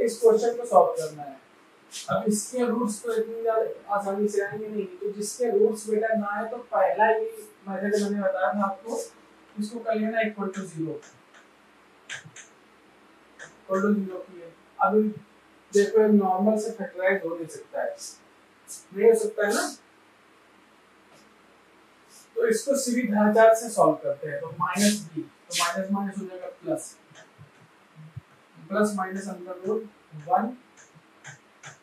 इस क्वेश्चन को सॉल्व करना है। अब इसके रूट्स तो इतनी ज्यादा आसानी से आएंगे नहीं, तो जिसके रूट्स बेटा ना है तो पहला ही मेथड मैंने बताया था आपको, इसको कर लेना इक्वल टू 0 की है। अब देखो नॉर्मल से फैक्टराइज हो नहीं सकता है, नहीं हो सकता है ना, तो इसको सीधी धार से सॉल्व करते हैं। तो माइनस बी, तो माइनस माइनस हो जाएगा plus, plus minus under root 1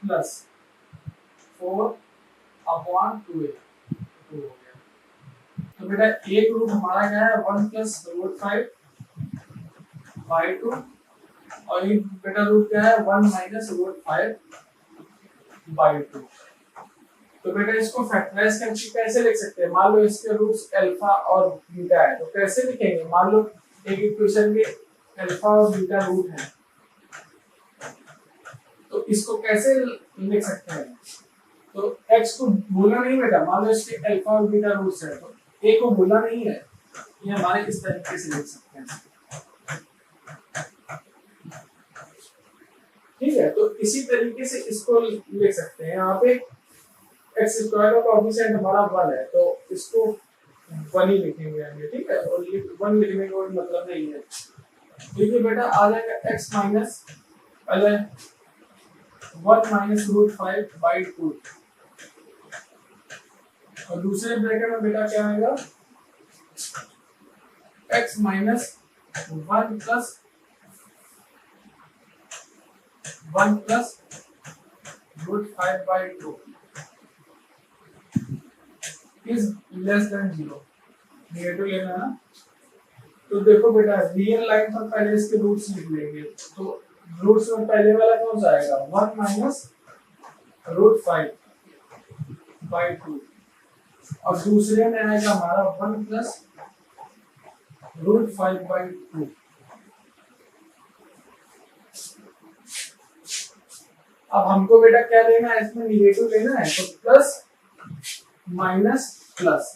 plus 4 upon 2a, 2 हो गया। तो बेटा एक रूट हमारा क्या है 1 प्लस रूट 5 बाई 2, और ये बेटा रूट क्या है 1 माइनस रूट 5 बाई 2। तो बेटा इसको फैक्टराइज करके कैसे लिख सकते हैं? मान लो इसके रूट्स अल्फा और बीटा है, तो कैसे लिखेंगे? मान लो एक इक्वेशन में अल्फा और बीटा रूट है, तो इसको कैसे लिख सकते हैं? तो x को भूलना नहीं बेटा, मान लो इसके अल्फा और बीटा रूट्स है, तो a को भूलना नहीं है, ये हमारे इस तरीके से लिख सकते हैं। ठीक है, तो इसी तरीके से इसको लिख सकते हैं। यहाँ पे x स्क्वायर का कोएफिशिएंट हमारा 1 है, तो इसको 1 ही लिखेंगे हम, ठीक है, और ये 1 लिखने का कोई मतलब नहीं है। देखिए बेटा आ जाएगा x माइनस पहले 1 माइनस रूट 5 बाई 2, और दूसरे ब्रैकेट में बेटा क्या आएगा x minus 1 plus root 5 by 2 is less than 0, negative लेना है ना। तो देखो बेटा रियल लाइन पर पहले इसके रूट्स लिख लेंगे, तो रूट्स में पहले वाला कौन सा आएगा 1 माइनस रूट 5 बाई 2, और दूसरे में आएगा हमारा 1 प्लस रूट 5 बाई 2। अब हमको बेटा क्या लेना है, इसमें निगेटिव लेना है, तो प्लस माइनस प्लस,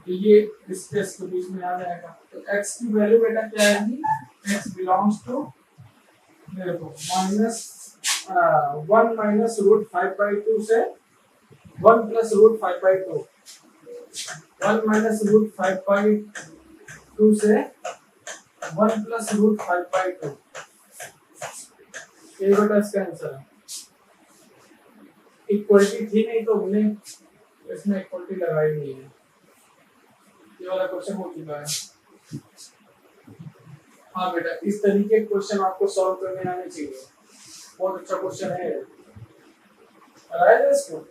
ये स्पेस के बीच में आ जाएगा। तो x की वैल्यू बेटा क्या आएगी, x बिलोंग्स टू देखो माइनस 1 माइनस रूट 5 बाई 2 से 1 plus root 5 by 2, 1 minus root 5 by 2 से 1 प्लस रूट 5 बाई 2, ये बेटा इसका आंसर है। इक्वलिटी थी नहीं तो हमने इसमें इक्वलिटी लगाई नहीं है, ये वाला क्वेश्चन हो चुका है। हाँ बेटा इस तरीके के क्वेश्चन आपको सॉल्व करने आने चाहिए, बहुत अच्छा क्वेश्चन है, राइट इसको।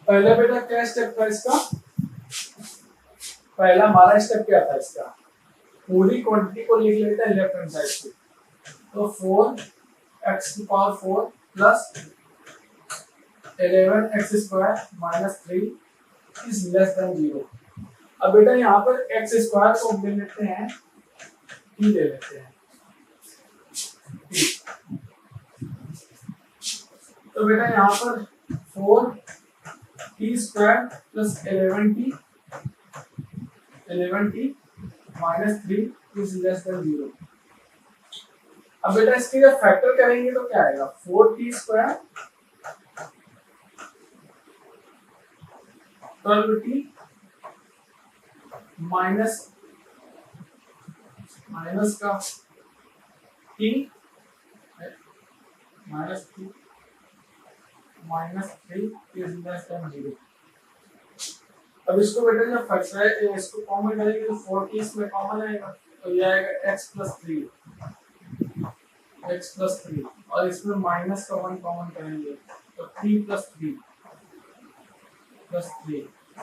पहला बेटा क्या स्टेप था इसका, पहला हमारा स्टेप क्या था इसका, पूरी क्वांटिटी को लिख लेते हैं लेफ्ट हैंड साइड पे, तो 4x की power 4 plus 11x square minus 3 is less than 0। अब बेटा यहाँ पर x स्क्वायर को ले लेते हैं, t ले लेते हैं, तो बेटा यहाँ पर 4t square plus 11t minus 3 is less than 0। अब बेटा इसके जब फैक्टर करेंगे तो क्या आएगा 4t स्क्वायर 12t माइनस का t minus 2 minus 3 is less than 0। अब इसको बेटा जब फैक्टर इसको कॉमन करेंगे तो 4t इसमें कॉमन आएगा, तो ये आएगा x प्लस 3 और इसमें माइनस का 1 कॉमन करेंगे तो 3 प्लस 3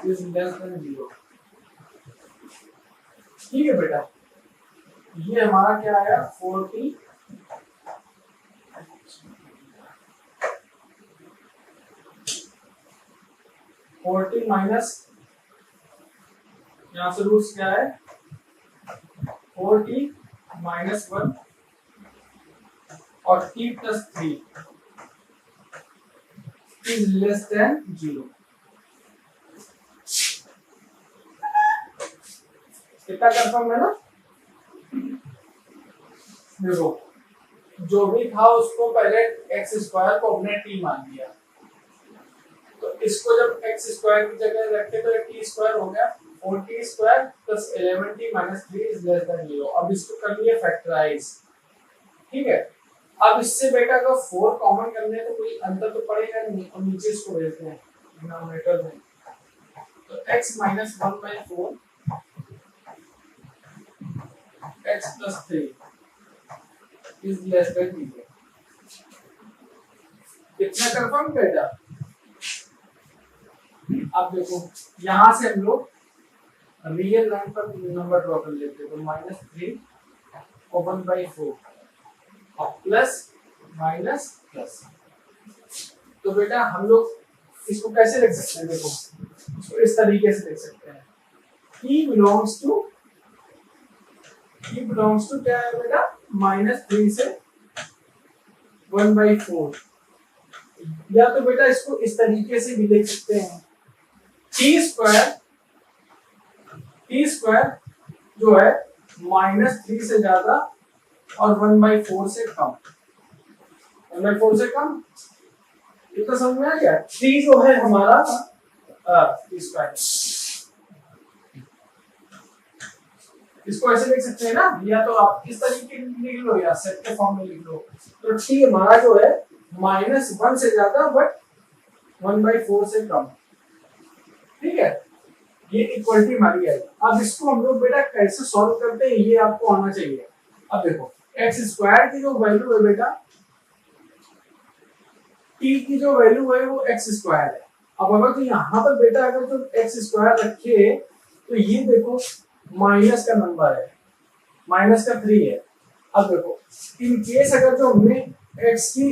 इज लेस देन 0। ठीक है बेटा, ये हमारा क्या आया 4t 40 माइनस, यहाँ से रूट्स क्या है, 4t माइनस 1 और t plus 3 is less than 0। कितना कंफर्म है ना? देखो जो भी था उसको पहले एक्स स्क्वायर को हमने टी मान लिया, तो इसको जब एक्स स्क्वायर की जगह रखे तो टी स्क्वायर हो गया, 4t square plus 11t minus 3 is less than 0। अब इसको कर लिया फैक्टराइज, ठीक है। अब इससे बेटा अगर 4 कॉमन करने तो कोई अंतर तो पड़ेगा नहीं, और नीचे इसको भेजते हैं डिनोमिनेटर में, तो x minus 1/4 x plus 3 is less than 0। कितना कंफर्म बेटा? अब देखो यहां से हम लोग रियल लाइन पर नंबर ड्रॉ कर लेते हैं, तो -3 और 1/4 और प्लस माइनस प्लस। तो बेटा हम लोग इसको कैसे लिख सकते हैं? देखो इसको इस तरीके से लिख सकते हैं, t बिलोंग्स टू क्या है बेटा, -3 से 1/4, या तो बेटा इसको इस तरीके से भी लिख सकते हैं, टी स्क्वायर जो है -3 से ज्यादा और 1/4 से कम, 1/4 से कम। इतना समझ में आ गया? 3 जो है हमारा टी स्क्वायर, इसको ऐसे लिख सकते हैं ना, या तो आप इस तरीके लिख लो या सेट के फॉर्म में लिख लो। तो टी हमारा जो है -1 से ज्यादा बट 1/4 से कम, ठीक है। ये इक्वलिटी हमारी है। अब इसको हम लोग बेटा कैसे सॉल्व करते हैं ये आपको आना चाहिए। अब देखो एक्स स्क्वायर की जो वैल्यू है बेटा, टी की जो वैल्यू है वो एक्स स्क्वायर है। अब अगर तो यहाँ पर बेटा अगर तो एक्स स्क्वायर रखे तो ये देखो माइनस का नंबर है, -3 है। अब देखो इन केस अगर जो हमने एक्स की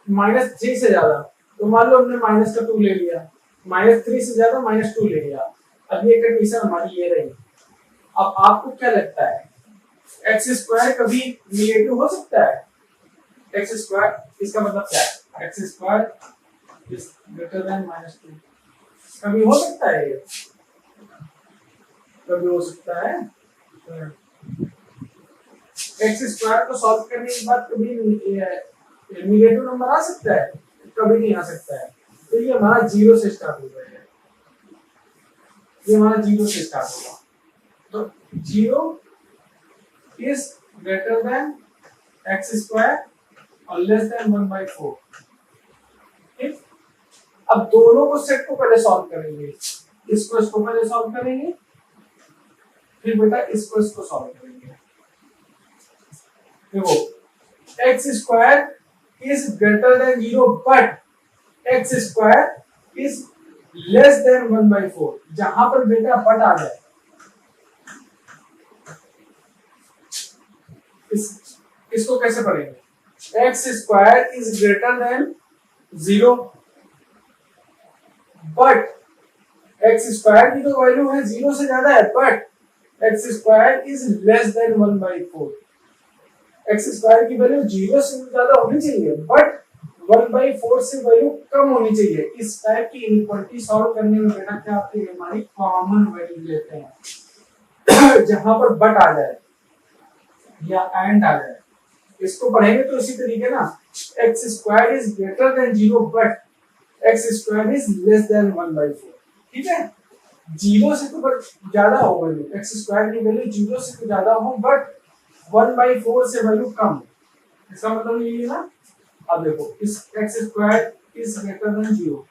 -3 से ज्यादा, तो मान लो हमने -2 ले लिया, -3 से ज्यादा -2 ले लिया, अब ये कंडीशन हमारी ये रही। अब आपको क्या लगता है एक्स स्क्वायर कभी निगेटिव हो सकता है? एक्स स्क्वायर इसका मतलब क्या है, x square is greater than -2, कभी हो सकता है ये? कभी हो सकता है? एक्स स्क्वायर को सॉल्व करने के बाद कभी निगेटिव नंबर आ सकता है? कभी नहीं आ सकता है। तो ये हमारा 0 से स्टार्ट हो जाएगा, ये हमारा 0 से स्टार्ट होगा। तो 0 is greater than x square और लेस देन 1/4, ठीक। अब दोनों को सेट को पहले सॉल्व करेंगे, इसको पहले सॉल्व करेंगे, फिर बेटा इसको सॉल्व करेंगे। देखो x square is greater than 0 but x square is less then 1/4, जहां पर बेटा बट आ जाए इसको कैसे पढ़ेंगे? X square is greater than 0 but x square की जो वैल्यू है 0 से ज्यादा है, but x square is less then 1/4। X square की वैल्यू 0 से ज्यादा होनी चाहिए बट 1/4 से वैल्यू कम होनी चाहिए। इस टाइप की इनइक्वालिटी सॉल्व करने में बेटा क्या आती है, हमारी कॉमन वैल्यू लेते हैं जहां पर बट आ जाए या एंड आ जाए। इसको पढ़ेंगे तो इसी तरीके ना, x square is greater than 0 but x square is less then 1/4, ठीक है। 0 से तो ज्यादा हो वैल्यू, एक्स स्क्वायर की वैल्यू 0 से तो ज्यादा हो बट 1/4 से वैल्यू कम, इसका मतलब ये है ना। अब देखो इस x square is greater than 0,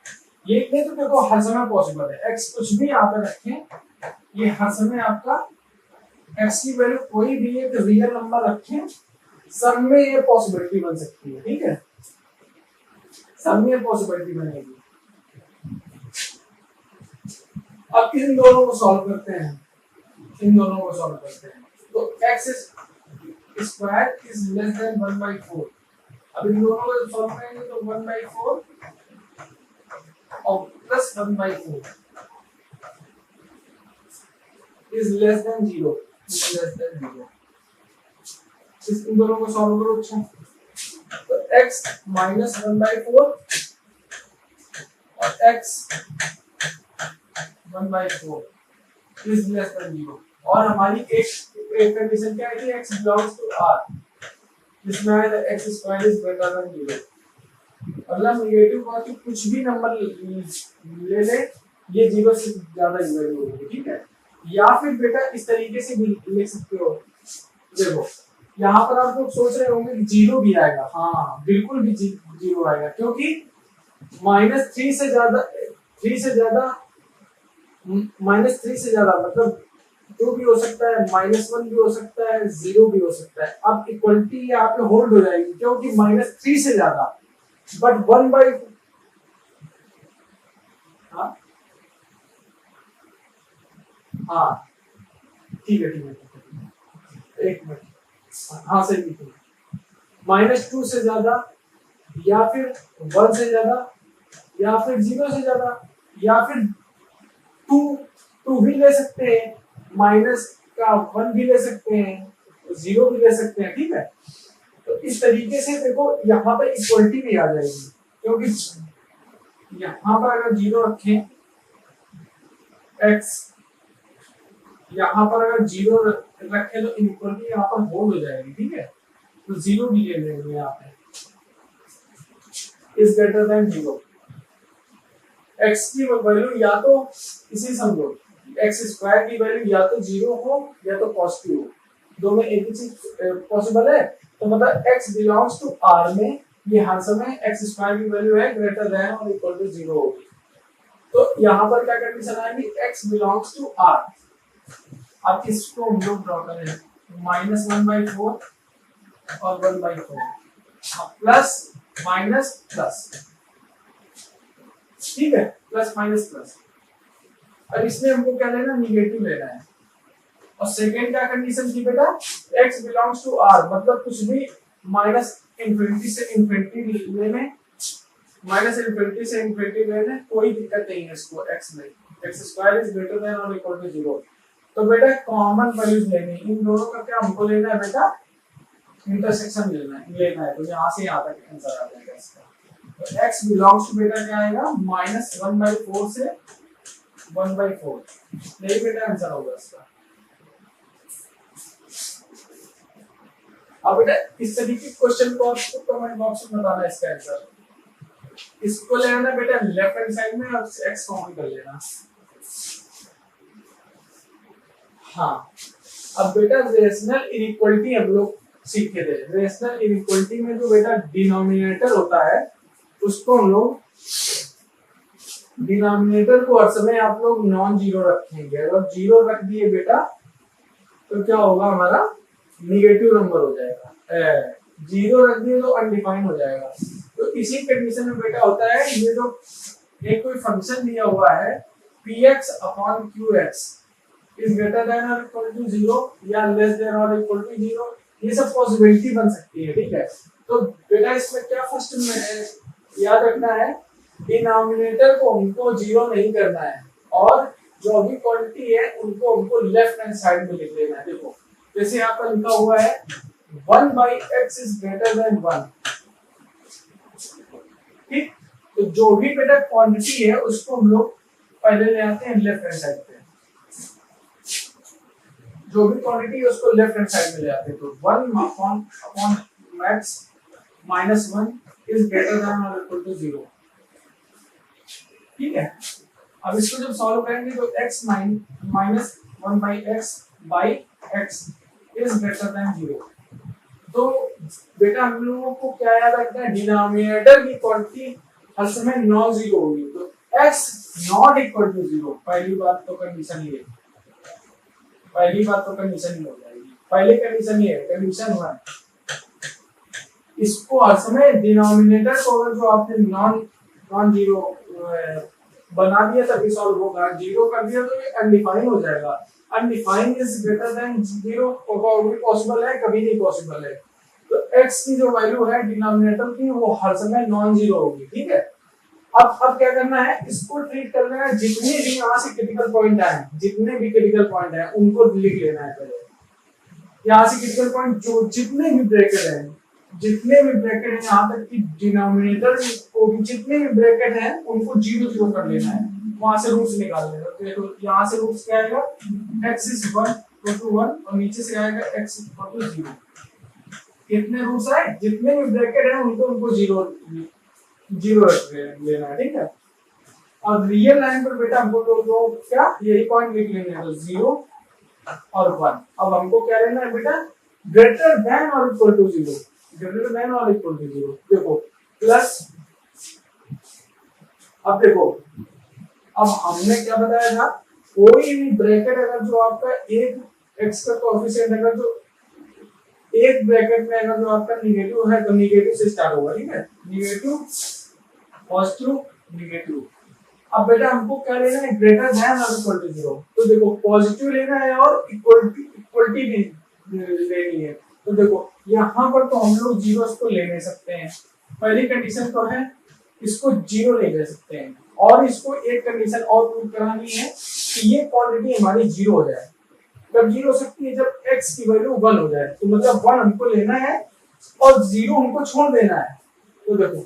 ये नहीं तो देखो हर समय पॉसिबल है, एक्स कुछ भी आप रखें, ये हर समय आपका एक्स की वैल्यू कोई भी एक रियल नंबर रखें, सब में ये पॉसिबिलिटी बन सकती है, ठीक है, सब में पॉसिबिलिटी बनेगी। अब इन दोनों को सॉल्व करते हैं, तो x square is less then 1/4। अब इन दोनों को सॉल्व करेंगे तो 1/4 और plus plus 1/4 is less than 0, इन दोनों को सॉल्व करो। अच्छा तो x माइनस 1/4 और x 1/4 इज लेस देन 0, और हमारी एक कंडीशन क्या है कि x बिलोंग्स टू R, जिसमें है x square is greater than 0। अगला नेगेटिव का कि कुछ भी नंबर ले ले, ये 0 से ज्यादा ही वैल्यू होगी, ठीक है। या फिर बेटा इस तरीके से भी लिख सकते हो, देखो यहाँ पर आप लोग सोच रहे होंगे कि 0 भी आएगा, हाँ बिल्कुल भी 0 आएगा, क्योंकि -3 से ज्यादा, 3 से ज्यादा, -3 से ज्यादा मतलब 2 भी हो सकता है, -1 भी हो सकता है, 0 भी हो सकता है। अब इक्वलिटी यहाँ पे होल्ड हो जाएगी, क्योंकि -3 से ज्यादा, बट 1/, हाँ हाँ ठीक है, एक मिनट, हाँ सही है, -2 से ज्यादा, या फिर 1 से ज्यादा, या फिर 0 से ज्यादा, या फिर 2 भी ले सकते हैं, -1 भी ले सकते हैं, 0 भी ले सकते हैं, ठीक है। तो इस तरीके से देखो यहाँ पर इक्वलिटी भी आ जाएगी, क्योंकि यहाँ पर अगर 0 रखें x, यहाँ पर अगर 0 रखें तो इनइक्वलिटी यहाँ पर होल्ड हो जाएगी, ठीक है। तो 0 भी ले लेंगे यहाँ पे, इज ग्रेटर देन 0। x की वैल्यू या तो इसी समझो, x स्क्वायर की वैल्यू या तो 0 हो या तो पॉजिटिव हो, दो में एक ही चीज पॉसिबल है। तो मतलब x बिलोंग्स टू R में ये हर समय x स्क्वायर की वैल्यू है ग्रेटर देन और इक्वल टू 0 होगी। तो यहाँ पर क्या कंडीशन आएगी, x बिलोंग्स टू R। अब इसको हम लोग ड्रॉ करें, -1/4 और 1/4, प्लस माइनस प्लस, ठीक है, प्लस माइनस प्लस। अब इसमें हमको क्या लेना, निगेटिव लेना है। और सेकेंड क्या कंडीशन थी बेटा, x बिलोंग्स टू R, मतलब कुछ भी -∞ से ∞ लेने, -∞ से ∞ लेने, कोई दिक्कत नहीं है इसको x में, x square is greater than और इक्वल टू 0। तो बेटा कॉमन वैल्यूज लेनी, इन दोनों का क्या हमको लेना है बेटा, इंटरसेक्शन लेना है। तो यहाँ से यहाँ तक आंसर आ जाएगा इसका। तो x बिलोंग्स टू बेटा क्या आएगा, -1/4 से 1/4, यही बेटा आंसर होगा इसका। अब बेटा इस तरीके के क्वेश्चन को आपको कमेंट बॉक्स में बताना इसका आंसर। इसको ले लेना बेटा लेफ्ट हैंड साइड में और x कॉमन कर लेना। हाँ अब बेटा रेशनल इनइक्वालिटी हम लोग सीख के थे। रेशनल इनइक्वालिटी में जो बेटा डिनोमिनेटर होता है उसको हम लोग, डिनोमिनेटर को हर समय आप लोग नॉन जीरो रखेंगे। अगर जीरो रख दिए बेटा तो क्या होगा, हमारा निगेटिव नंबर हो जाएगा। जीरो रख दिए तो अनडिफाइंड हो जाएगा। तो इसी कंडीशन में बेटा होता है ये जो एक कोई फंक्शन दिया हुआ है px upon qx is greater than और इक्वल टू 0 या लेस देन और इक्वल टू 0, ये सब पॉसिबिलिटी बन सकती है, ठीक है। तो बेटा इसमें क्या फर्स्ट में याद रखना है, डिनोमिनेटर को हमको 0 नहीं करना है और जो भी क्वांटिटी है उनको हमको लेफ्ट हैंड साइड में लिख लेना है। देखो जैसे यहाँ पर लिखा हुआ है 1/x इज ग्रेटर देन 1, ठीक। तो जो भी बेटा क्वांटिटी है उसको हम लोग पहले ले आते हैं लेफ्ट हैंड साइड पे, जो भी क्वांटिटी है उसको लेफ्ट हैंड साइड में ले आते हैं। तो 1 upon max -1 is greater than और इक्वल टू 0, ठीक है। अब इसको जब सॉल्व करेंगे तो x minus 1/x by x is greater than 0। तो बेटा हम लोगों को क्या याद रखना है, डिनोमिनेटर की क्वांटिटी हर समय नॉन जीरो होगी। तो x नॉट इक्वल टू 0, पहली बात तो कंडीशन ये, पहली बात तो कंडीशन ही हो जाएगी। पहले कंडीशन ये है, कंडीशन 1, इसको हर समय डिनोमिनेटर को अगर जो आपने नॉन जीरो बना दिया तभी सॉल्व होगा। जीरो कर दिया तो ये अनडिफाइंड हो जाएगा। अनडिफाइंड इज ग्रेटर देन 0 कभी पॉसिबल है, कभी नहीं पॉसिबल है। तो x की जो वैल्यू है डिनोमिनेटर की वो हर समय नॉन जीरो होगी, ठीक है। अब क्या करना है, इसको ट्रीट करना है, जितने भी यहाँ से क्रिटिकल पॉइंट आए, जितने भी क्रिटिकल पॉइंट है उनको लिख लेना है पहले। यहाँ से क्रिटिकल पॉइंट जो जितने भी ब्रैकेट है, जितने भी ब्रैकेट है यहाँ तक कि डिनोमिनेटर को भी जितने भी ब्रैकेट है उनको 0 0 कर लेना है, वहां से रूट्स निकाल लेना। तो देखो यहाँ से रूट्स क्या आएगा, x is 1 to 1 और नीचे से आएगा x equal to 0। कितने रूट्स आए, जितने भी ब्रैकेट है उनको 0 लेना है, ठीक है। और रियल लाइन पर बेटा हमको तो क्या यही पॉइंट लिख लेंगे, तो 0 और 1। अब हमको क्या लेना है बेटा, ग्रेटर देन और इक्वल टू 0, ग्रेटर देन और इक्वल टू 0। देखो प्लस, अब देखो अब हमने क्या बताया था, कोई भी ब्रैकेट अगर जो आपका एक x का कोएफिशिएंट अगर जो एक ब्रैकेट में अगर जो आपका निगेटिव है तो निगेटिव से स्टार्ट होगा, ठीक है, निगेटिव पॉजिटिव निगेटिव। अब बेटा हमको क्या लेना है, ग्रेटर देन और इक्वल टू 0। तो देखो पॉजिटिव लेना है और इक्वलिटी भी लेनी है। तो देखो यहाँ पर तो हम लोग जीरोस को ले नहीं सकते हैं, पहली कंडीशन तो है इसको 0 ले सकते हैं, और इसको एक कंडीशन और प्रूव करानी है कि ये क्वांटिटी हमारी 0 हो जाए। कब 0 हो सकती है, जब x की वैल्यू 1 हो जाए। तो मतलब 1 हमको लेना है और 0 हमको छोड़ देना है। तो देखो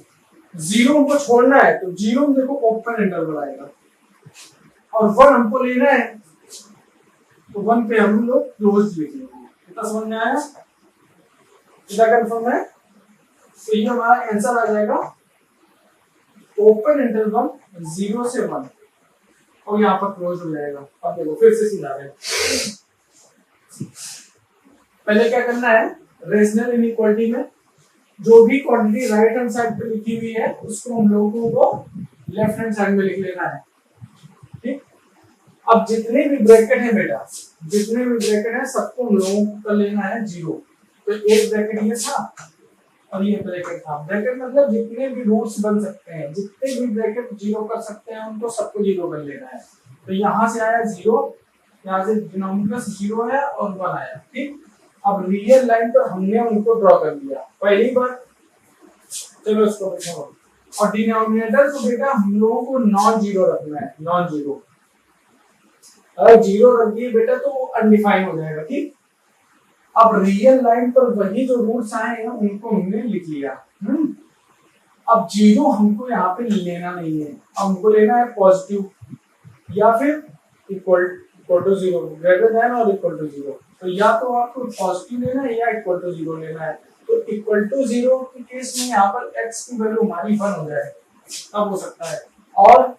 0 हमको छोड़ना है, तो 0 में देखो ओपन इंटरवल आएगा, और 1 हमको लेना है तो 1 पे हम लोग क्लोज लिख लेंगे। कितना समझ में आया, कितना कंफर्म है। तो ये हमारा आंसर आ जाएगा ओपन इंटरवल 0 से 1 और यहाँ पर क्लोज हो जाएगा। अब देखो फिर से सीधा है, पहले क्या करना है, रेशनल इनइक्वालिटी में जो भी क्वांटिटी राइट हैंड साइड पे लिखी हुई है उसको हम लोगों को लेफ्ट हैंड साइड में लिख लेना है, ठीक। अब जितने भी ब्रैकेट है बेटा, जितने भी ब्रैकेट है सबको हम लोगों को कर लेना है 0। तो एक ब्रैकेट ये था और ये ब्रैकेट था। ब्रैकेट मतलब जितने भी रूट्स बन सकते हैं, जितने भी ब्रैकेट 0 कर सकते हैं उनको सबको 0 कर लेना है। तो यहाँ से आया 0, यहाँ से डिनोमिनेटर 0 है और 1 आया, ठीक। अब रियल लाइन पर हमने उनको ड्रॉ कर दिया पहली बार, चलो इसको देखो। और डिनोमिनेटर को बेटा हम लोगों को नॉन 0 रखना है, नॉन 0। अगर 0 रख दिए बेटा तो वो अनडिफाइन हो जाएगा, ठीक। अब रियल लाइन पर वही जो रूट्स आए हैं उनको हमने लिख लिया। अब 0 हमको यहाँ पे लेना नहीं है, हमको लेना है पॉजिटिव या फिर इक्वल टू 0, ग्रेटर देन और इक्वल टू 0। तो या तो आपको पॉजिटिव लेना है या इक्वल टू 0 लेना है। तो इक्वल टू 0 के केस में यहाँ पर x की वैल्यू हमारी 1 हो जाए तब हो सकता है, और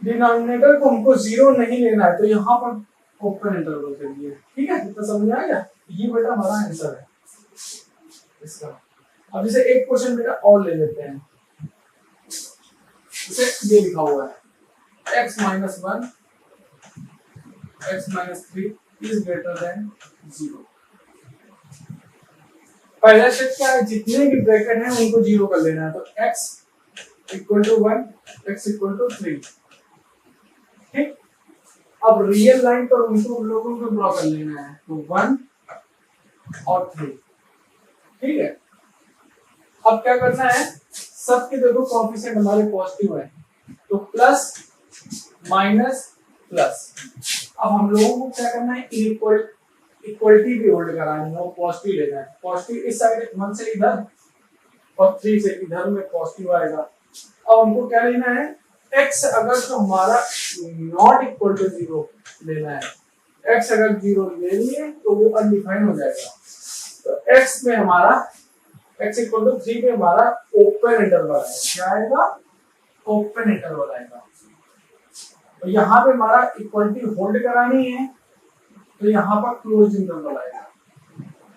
डिनोमिनेटर को हमको 0 नहीं लेना है तो यहाँ पर ओपन इंटरवल कर दिए, ठीक है। कितना समझ में आ गया, ये बेटा हमारा आंसर है इसका। अब इसे एक क्वेश्चन बेटा और ले लेते हैं, इसे ये लिखा हुआ है x minus 1 x minus 3 is greater than 0। पहला स्टेप क्या है, जितने भी ब्रैकेट हैं उनको 0 कर लेना है। तो x equal to 1 x equal to 3, ठीक। अब रियल लाइन पर उनको लोगों को ड्रॉ कर लेना है, तो 1 और 3, ठीक है। अब क्या करना है, सबके देखो कोएफिशिएंट हमारे पॉजिटिव है, तो प्लस माइनस प्लस। अब हम लोगों को क्या करना है, इक्वलिटी भी होल्ड करानी है, पॉजिटिव लेना है। पॉजिटिव इस साइड 1 से इधर और 3 से इधर में पॉजिटिव आएगा। अब हमको क्या लेना है, x अगर तो हमारा नॉट इक्वल टू 0 लेना है। x अगर 0 ले लिए तो वो अनडिफाइन हो जाएगा। तो x में हमारा x इक्वल टू 3 पे हमारा ओपन इंटरवल आएगा। क्या आएगा, ओपन इंटरवल आएगा। तो यहाँ पे हमारा इक्वलिटी होल्ड करानी है, तो यहाँ पर क्लोज इंटरवल आएगा,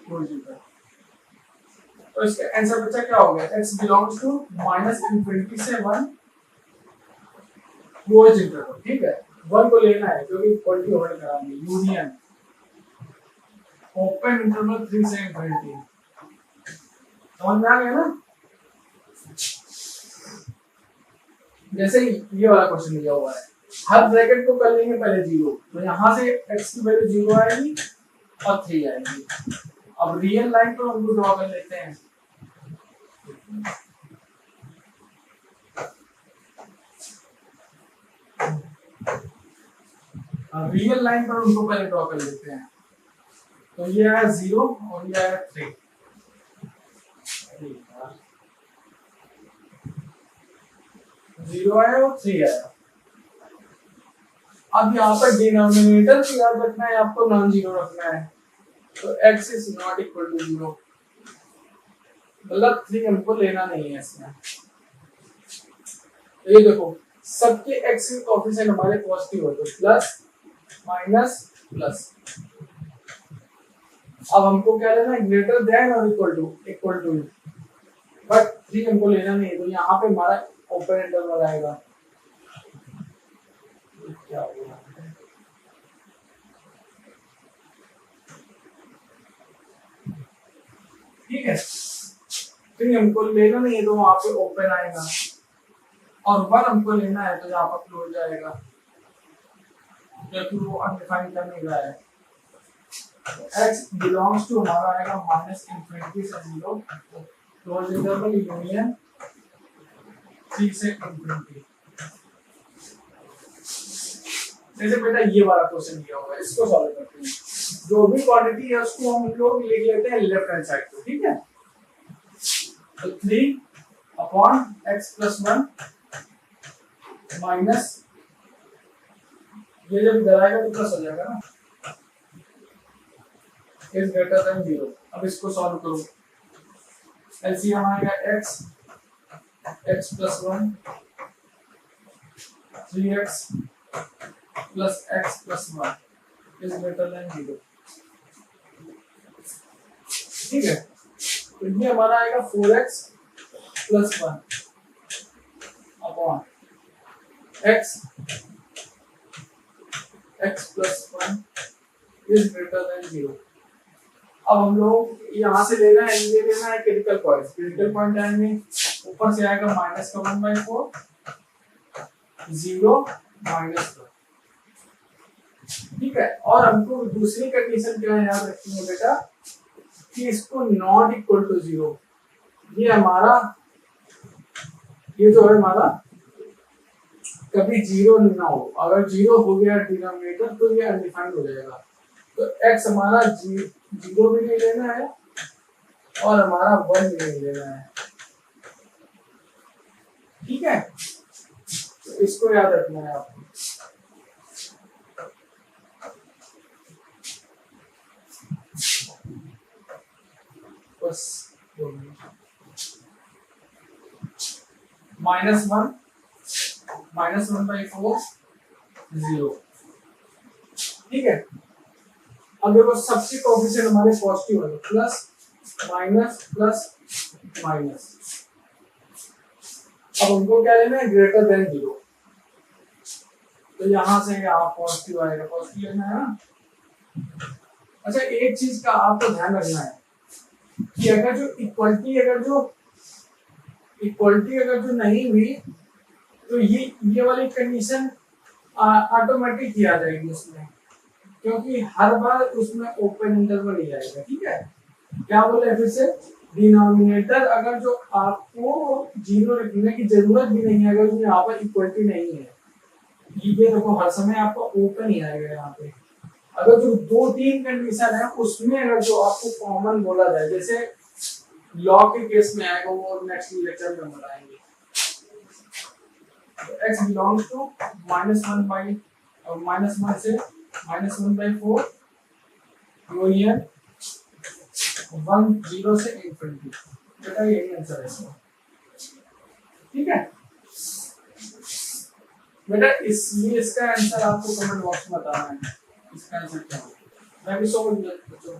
क्लोज इंटरवल। तो इसका आंसर बच्चा क्या हो गया, x बिलोंग्स टू -∞ से 1 क्लोज इंटरवल, ठीक है। 1 को लेना है क्योंकि इक्वलिटी होल्ड करानी है, यूनियन ओपन इंटरवल 3 से ∞। समझ में आ गया ना। जैसे ये वाला क्वेश्चन दिया हुआ है, हर ब्रैकेट को कर लेंगे पहले 0, तो यहाँ से x की वैल्यू 0 आएगी और 3 आएगी। अब रियल लाइन को हम ड्रॉ कर लेते हैं। रियल लाइन पर उनको पहले ड्रॉ कर लेते हैं। तो ये आया 0 और ये आया 3। 0 आया और 3 आया। अब यहाँ पर डिनोमिनेटर भी याद रखना है आपको, नॉन जीरो रखना है। तो x is not equal to 0, मतलब 3 हमको लेना नहीं है इसमें। ये देखो सबके x के कोएफिशिएंट हमारे पॉजिटिव होते हैं, प्लस माइनस प्लस। अब हमको क्या लेना है, ग्रेटर देन और इक्वल टू। बट 3 हमको लेना नहीं है, तो यहाँ पे हमारा ओपन इंटरवल आएगा। क्या होगा, ठीक है। 3 हमको लेना नहीं है तो वहां पे ओपन आएगा, और 1 हमको लेना है तो यहाँ पर क्लोज जाएगा, क्योंकि वो अनडिफाइंड कर नहीं रहा है। x बिलोंग्स टू हमारा आएगा माइनस इंफिनिटी से 0, क्लोज इंटरवल यूनियन 3 से इंफिनिटी। जैसे बेटा ये वाला क्वेश्चन दिया हुआ है, इसको सॉल्व करते हैं। जो भी क्वांटिटी है उसको हम लोग लिख लेते हैं लेफ्ट हैंड साइड पे, ठीक है। तो 3 अपॉन x प्लस 1 माइनस, ये जब इधर आएगा तो प्लस हो जाएगा ना, इज ग्रेटर देन 0। अब इसको सॉल्व करो, एलसीएम आएगा x plus 1 3x plus x plus 1 is greater than 0, ठीक है। तो ये हमारा आएगा 4x plus 1 upon x plus 1 is greater than 0। अब हम लोग यहाँ से लेना है, ये लेना है क्रिटिकल पॉइंट। क्रिटिकल पॉइंट आएंगे, ऊपर से आएगा माइनस का 1/4 0 माइनस 1, ठीक है। और हमको दूसरी कंडीशन क्या है याद रखनी है बेटा, कि इसको नॉट इक्वल टू 0। ये हमारा, ये जो है हमारा कभी 0 ना हो। अगर 0 हो गया डिनोमिनेटर तो ये अनडिफाइंड हो जाएगा। तो x हमारा 0 भी नहीं लेना है और हमारा 1 भी नहीं लेना है, ठीक है। तो इसको याद रखना है आपको। बस -1 -1/4 0, ठीक है। अब देखो सबके कोएफिशिएंट हमारे पॉजिटिव है, प्लस माइनस प्लस माइनस। अब हमको क्या लेना है, ग्रेटर देन 0। तो यहां से यहाँ पॉजिटिव आएगा, पॉजिटिव लेना है ना। अच्छा एक चीज का आपको ध्यान रखना है कि अगर जो इक्वलिटी अगर जो नहीं हुई तो ये वाली कंडीशन ऑटोमेटिक ही आ जाएगी उसमें, क्योंकि हर बार उसमें ओपन इंटरवल ही आएगा, ठीक है। क्या बोले फिर से, डिनोमिनेटर अगर जो आपको 0 रखने की जरूरत भी नहीं है, अगर जो यहाँ पर इक्वलिटी नहीं है, ये देखो हर समय आपको ओपन ही आएगा यहाँ पे। अगर जो 2-3 कंडीशन है उसमें अगर जो आपको कॉमन बोला जाए, जैसे लॉ के केस में आएगा, वो नेक्स्ट लेक्चर में बताएंगे। तो x बिलोंग्स टू -1 से -1/4 यूनियन 1 0 से इंफिनिटी। बेटा यही आंसर है इसका, ठीक है बेटा। इसलिए इसका आंसर आपको कमेंट बॉक्स में बताना है, इसका आंसर क्या है। थैंक यू सो मच बच्चों।